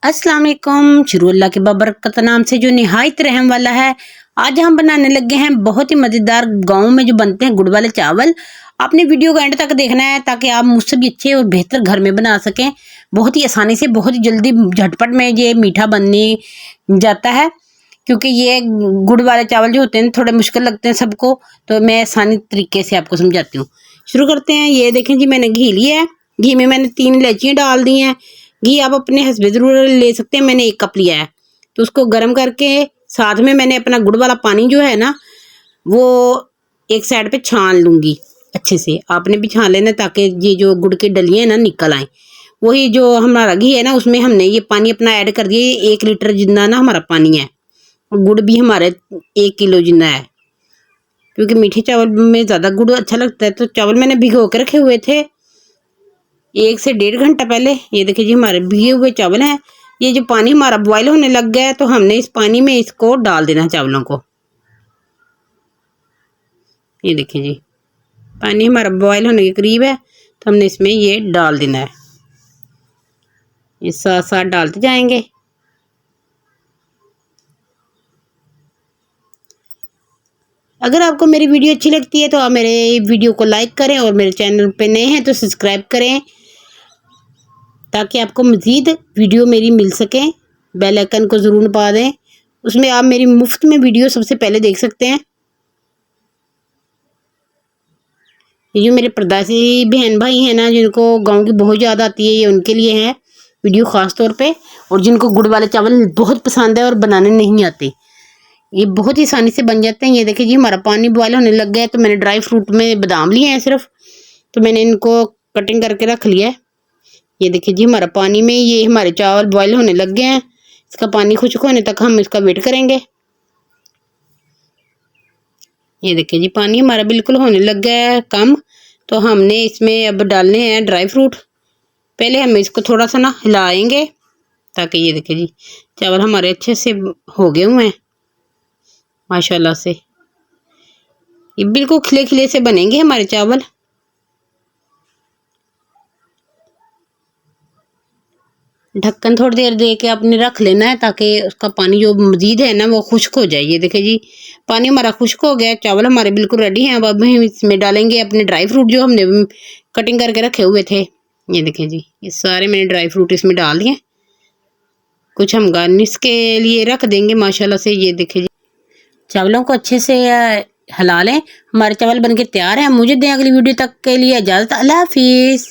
अस्सलाम वालेकुम। शुरू अल्लाह के बबरकत नाम से जो निहायत रहम वाला है। आज हम बनाने लगे हैं बहुत ही मज़ेदार गाँव में जो बनते हैं गुड़ वाले चावल। आपने वीडियो को एंड तक देखना है ताकि आप मुझसे भी अच्छे और बेहतर घर में बना सकें। बहुत ही आसानी से, बहुत ही जल्दी, झटपट में ये मीठा बनने जाता है। क्योंकि ये गुड़ वाले चावल जो होते हैं थोड़े मुश्किल लगते हैं सबको, तो मैं आसानी तरीके से आपको समझाती हूँ। शुरू करते हैं। ये देखें जी, मैंने घी लिया है। घी में मैंने 3 इलायचियाँ डाल दी हैं। घी आप अपने हस्बे ज़रूर ले सकते हैं, मैंने 1 कप लिया है। तो उसको गर्म करके साथ में मैंने अपना गुड़ वाला पानी जो है ना, वो एक साइड पे छान लूँगी। अच्छे से आपने भी छान लेना ताकि ये जो गुड़ की डलियाँ हैं ना निकल आएँ। वही जो हमारा घी है ना, उसमें हमने ये पानी अपना ऐड कर दिया। 1 लीटर जितना ना हमारा पानी है। गुड़ भी हमारे 1 किलो जितना है, क्योंकि मीठे चावल में ज़्यादा गुड़ अच्छा लगता है। तो चावल मैंने भिगो के रखे हुए थे 1 से 1.5 घंटा पहले। ये देखिए जी, हमारे भीगे हुए चावल हैं। ये जो पानी हमारा बॉयल होने लग गया है, तो हमने इस पानी में इसको डाल देना है चावलों को। ये देखिए जी, पानी हमारा बॉयल होने के करीब है, तो हमने इसमें ये डाल देना है। ये साथ साथ डालते जाएंगे। अगर आपको मेरी वीडियो अच्छी लगती है तो आप मेरे वीडियो को लाइक करें और मेरे चैनल पे नए हैं तो सब्सक्राइब करें, ताकि आपको मज़ीद वीडियो मेरी मिल सके। बेल आइकन को ज़रूर दबा दें, उसमें आप मेरी मुफ्त में वीडियो सबसे पहले देख सकते हैं। ये जो मेरे प्रवासी बहन भाई हैं ना, जिनको गांव की बहुत याद आती है, ये उनके लिए है वीडियो ख़ास तौर पे। और जिनको गुड़ वाले चावल बहुत पसंद है और बनाने नहीं आते, ये बहुत ही आसानी से बन जाते हैं। ये देखिए जी, हमारा पानी बॉयल होने लग गया है। तो मैंने ड्राई फ्रूट में बादाम लिए हैं सिर्फ, तो मैंने इनको कटिंग करके रख लिया है। ये देखिए जी, हमारा पानी में ये हमारे चावल बॉयल होने लग गए हैं। इसका पानी खुश्क होने तक हम इसका वेट करेंगे। ये देखिए जी, पानी हमारा बिल्कुल होने लग गया है कम। तो हमने इसमें अब डालने हैं ड्राई फ्रूट। पहले हम इसको थोड़ा सा ना हिलाएंगे, ताकि ये देखिए जी, चावल हमारे अच्छे से हो गए हुए हैं माशाल्लाह से। ये बिल्कुल खिले खिले से बनेंगे हमारे चावल। ढक्कन थोड़ी देर दे के आपने रख लेना है, ताकि उसका पानी जो मज़ीद है ना वो खुश्क हो जाए। ये देखिए जी, पानी हमारा खुश्क हो गया, चावल हमारे बिल्कुल रेडी हैं। अब हम इसमें डालेंगे अपने ड्राई फ्रूट जो हमने कटिंग करके रखे हुए थे। ये देखिए जी, ये सारे मैंने ड्राई फ्रूट इसमें डाल दिए। कुछ हम गार्निश के लिए रख देंगे माशाल्लाह से। ये देखिए जी, चावलों को अच्छे से हिला लें। हमारे चावल बनके तैयार हैं। मुझे दें अगली वीडियो तक के लिए इजाज़त। अल्लाह हाफिज़।